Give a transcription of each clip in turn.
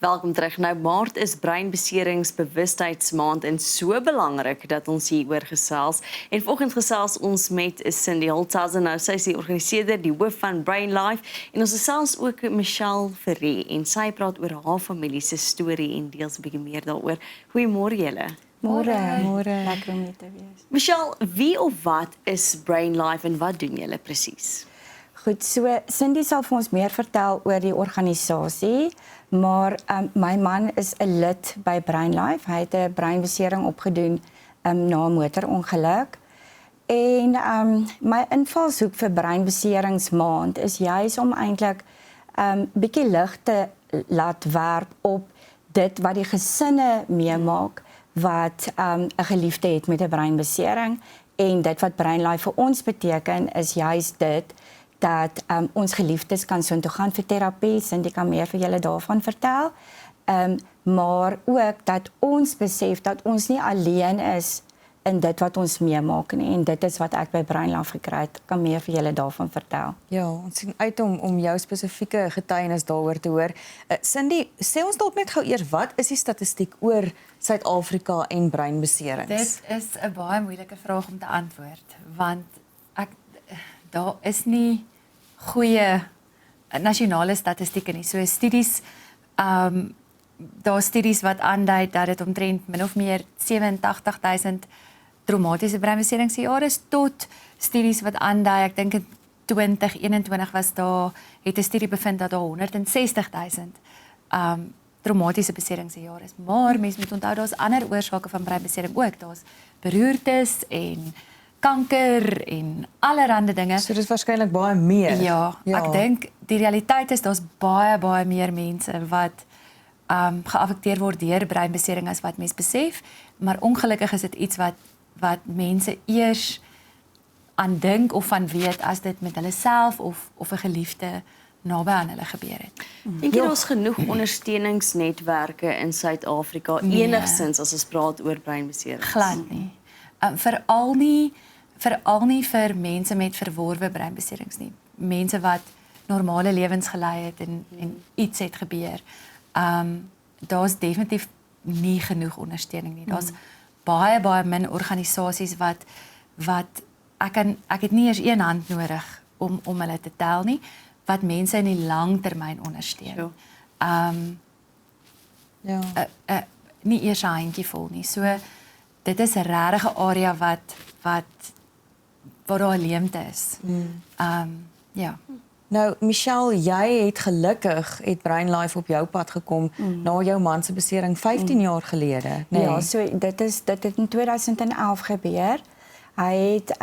Welkom terug. Nou, Maart is breinbeseringsbewustheidsmaand en so belangrik dat ons hieroor gesels. En vanoggend gesels ons met Cindy Holthuizen. Nou, sy is die organiseerder, die hoof van Brain Life. En ons gesels ook met Michelle Ferré en sy praat oor haar familie se storie en deels 'n bietjie meer daaroor. Goeiemôre julle. Môre. Lekker om hier te wees. Michelle, wie of wat is Brain Life en wat doen julle presies? Goed, so Cindy sal vir ons meer vertel oor die organisasie, maar my man is 'n lid by Brain Life. Hy het 'n breinbesering opgedoen na 'n motorongeluk. En my invalshoek vir breinbeseringsmaand is juis om eintlik bietjie lig te laat werp op dit wat die gesinne meemaak wat 'n geliefde het met 'n breinbesering, en dit wat Brain Life vir ons beteken is juis dit dat ons geliefdes kan soontoe gaan vir terapie. Cindy kan meer vir julle daarvan vertel. Maar ook dat ons besef dat ons nie alleen is in dit wat ons meemaak nie, en dit is wat ek by Brain Life gekry het. Kan meer vir julle daarvan vertel. Ja, ons sien uit om jou spesifieke getuienis daaroor te hoor. Cindy, sê ons dalk net gou eers, wat is die statistiek oor Suid-Afrika en breinbeserings? Dit is 'n baie moeilike vraag om te antwoord, want daar is nie goeie nasionale statistieke nie. So studies, daar studies wat aandui dat dit omtrent min of meer 87,000 traumatiese breinbeserings per jaar is, tot studies wat aandui, ek dink in 2021 was daar, het 'n studie bevind dat daar 160,000 traumatiese beserings per jaar is. Maar mens moet onthou, daar's ander oorsake van breinbesering ook. Daar's beroertes en kanker en allerlei dinge. So dis waarskynlik baie meer. Ja, ek dink die realiteit is daar's baie meer mense wat geaffekteer word deur breinbesering as wat mense besef, maar ongelukkig is dit iets wat mense eers aan dink of van weet as dit met hulle self of 'n geliefde naby aan hulle gebeur het. Dink jy daar's genoeg ondersteuningsnetwerke in Suid-Afrika enigstens as ons praat oor breinbeserings? Glad nie. Veral nie vir mense met verworwe breinbeserings nie. Mense wat normale lewens gelei het en iets het gebeur. Daar's definitief nie genoeg ondersteuning nie. Daar's baie min organisasies wat ek het nie eers een hand nodig om hulle te tel nie, wat mense in die langtermyn ondersteun. Nie eers 'n handjievol nie. So dit is 'n regte area waar daar 'n leemte is. Ja. Nou, Michelle, jy het gelukkig Brain Life op jou pad gekom na jou man se besering 15 jaar gelede, nee? Ja, so dit het in 2011 gebeur. Hy het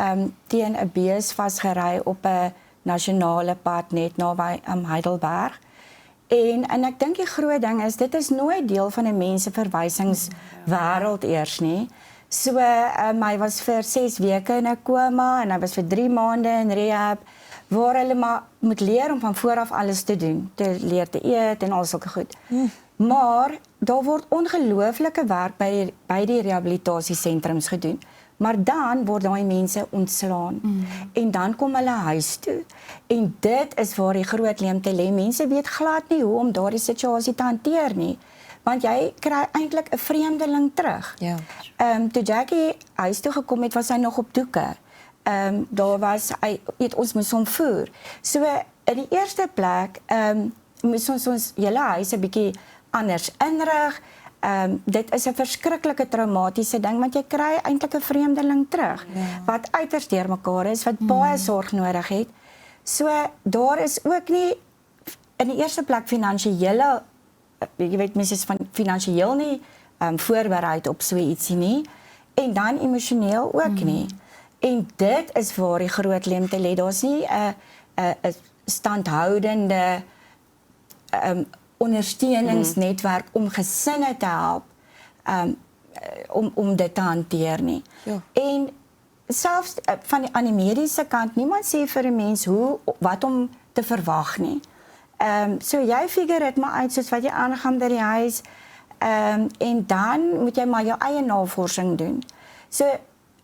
teen 'n bees vasgery op 'n nasionale pad net naby Heidelberg. En ek dink die groot ding is, dit is nooit deel van 'n menseverwysingswêreld eers nie. So hy was vir 6 weke in 'n koma en hy was vir 3 maande in rehab, waar hulle maar moet leer om van vooraf alles te doen, te leer te eet en al sulke goed. Maar daar word ongelooflike werk by die rehabilitasiesentrums gedoen. Maar dan word daai mense ontslaan. En dan kom hulle huis toe. En dit is waar die groot leemte lê. Mense weet glad nie hoe om daardie situasie te hanteer nie. Want jy kry eintlik 'n vreemdeling terug. Ja. Toe Jackie huis toe gekom het, was hy nog op doeke. Daar was ons moes hom voer. So in die eerste plek moes ons hele huis 'n bietjie anders inrig. Dit is 'n verskriklike traumatiese ding, want jy kry eintlik 'n vreemdeling terug wat uiters deurmekaar is, wat baie sorg nodig het. So daar is ook nie in die eerste plek finansiële, jy weet, mense is van finansiëel nie voorberei op so ietsie nie, en dan emosioneel ook nie. En dit is waar die groot leemte lê. Daar's nie 'n standhoudende ondersteuningsnetwerk om gesinne te help om dit te hanteer nie. Ja. En selfs aan die mediese kant, niemand sê vir 'n mens wat om te verwag nie. So jy figure dit maar uit soos wat jy aangaan by die huis, en dan moet jy maar jou eie navorsing doen. So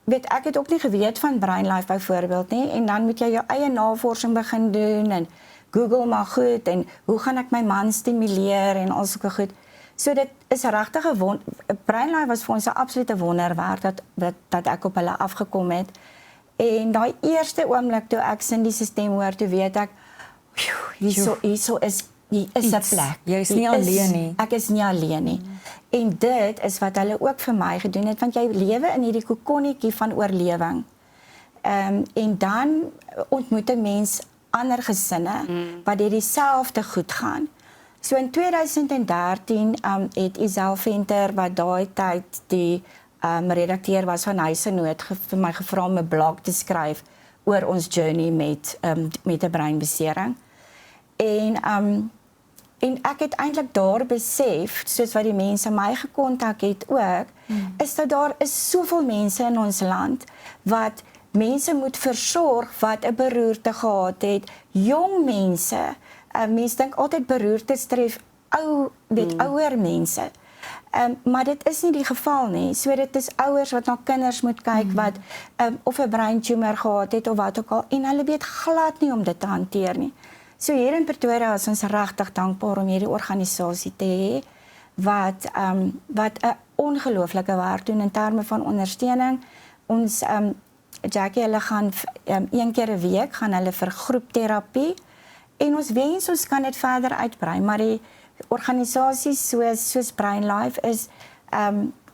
weet, ek het ook nie geweet van Brain Life byvoorbeeld nie, en dan moet jy jou eie navorsing begin doen en Google maar goed, en hoe gaan ek my man stimuleer en al sulke goed. So dit is regtig 'n Brain Life was vir ons 'n absolute wonderwerk dat ek op hulle afgekom het. En daai eerste oomblik toe ek Cindy se stem hoor, toe weet ek, hierso is 'n plek. Jy is nie alleen nie. Ek is nie alleen nie. En dit is wat hulle ook vir my gedoen het, want jy lewe in hierdie kokonnetjie van oorlewing. En dan ontmoet 'n mens ander gesinne wat deur dieselfde goed gaan. So in 2013 het Isel Venter, wat daai tyd die redakteur was van Huis en Nood, vir my gevra om 'n blog te skryf oor ons journey met 'n breinbesering. En ek het eintlik daar besef, soos wat die mense my gekontak het ook, is dat daar is soveel mense in ons land wat mense moet versorg wat 'n beroerte gehad het, jong mense. Mense dink altyd beroertes tref ouer mense. Maar dit is nie die geval nie. So dit is ouers wat na kinders moet kyk wat of 'n breintumor gehad het of wat ook al, en hulle weet glad nie om dit te hanteer nie. So hier in Pretoria is ons regtig dankbaar om hierdie organisasie te hê wat 'n ongelooflike werk doen in terme van ondersteuning. Ons Jackie, hulle gaan 1 keer 'n week gaan hulle vir groepterapie, en ons wens ons kan dit verder uitbrei, maar die organisasies soos Brain Life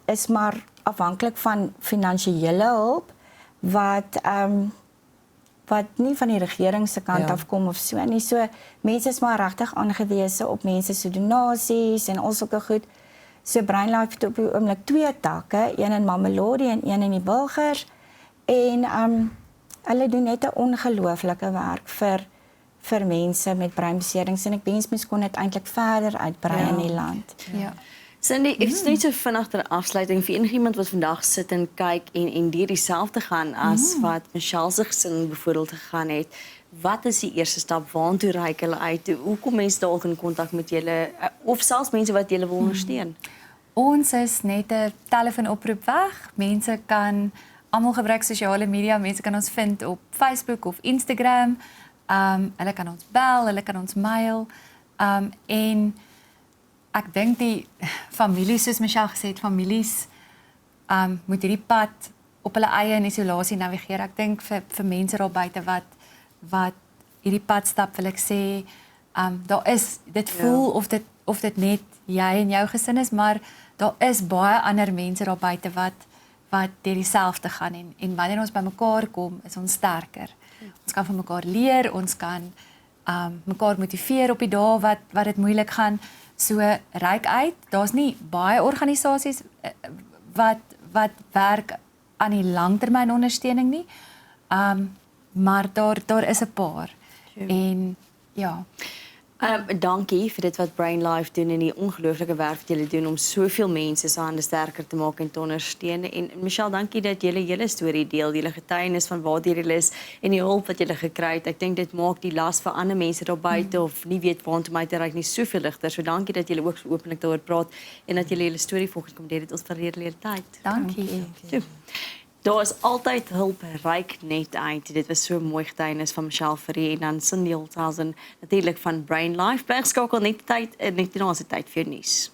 is maar afhanklik van finansiële hulp wat nie van die regering se kant af kom of so nie. So mense is maar regtig aangewese op mense se donasies en al sulke goed. So Brain Life het op die oomblik 2 takke, een in Mamelodi en een in die Bulgers. En hulle doen net 'n ongelooflike werk vir mense met breinbeserings, en ek wens mens kon dit eintlik verder uitbrei in die land. Ja. Cindy, ek is net so vinnig ter afsluiting vir enigiemand wat vandag sit en kyk en deur dieselfde gaan as wat Michelle se gesin byvoorbeeld gegaan het. Wat is die eerste stap? Waartoe reik hulle uit? Hoe kom mense dalk in kontak met julle of selfs mense wat julle wil ondersteun? Ons is net 'n telefoonoproep weg. Mense kan almal gebruik sosiale media. Mense kan ons vind op Facebook of Instagram. Hulle kan ons bel, hulle kan ons mail. En ek dink die families, soos Michelle gesê het, families moet hierdie pad op hulle eie in isolasie navigeer. Ek dink vir mense daar buite wat hierdie pad stap, wil ek sê, daar is, dit voel of dit net jy en jou gesin is, maar daar is baie ander mense daar buite wat deur dieselfde gaan, en wanneer ons bymekaar kom, is ons sterker. Ons kan van mekaar leer, ons kan mekaar motiveer op die dae wat dit moeilik gaan. So reik uit. Daar's nie baie organisasies wat werk aan die langtermynondersteuning nie. Maar daar is 'n paar. En ja. Dankie vir dit wat Brain Life doen en die ongelooflike werk wat julle doen om soveel mense se hande sterker te maak en te ondersteun. En Michelle, dankie dat julle julle storie deel, julle getuienis van waar julle is en die hulp wat julle gekry het. Ek dink dit maak die las vir ander mense daar buite of nie weet waartoe om te reik nie soveel ligter. So dankie dat julle ook so openlik daaroor praat en dat julle julle storie volgens kom deel. Dit ons verleer tyd. Dankie. Daar is altyd hulp, reik net uit. Dit was so 'n mooi getuienis van Michelle Ferreira en dan Cindy Holthuizen natuurlik van Brain Life. Bly geskakel net tyd, net na se tyd vir nuus.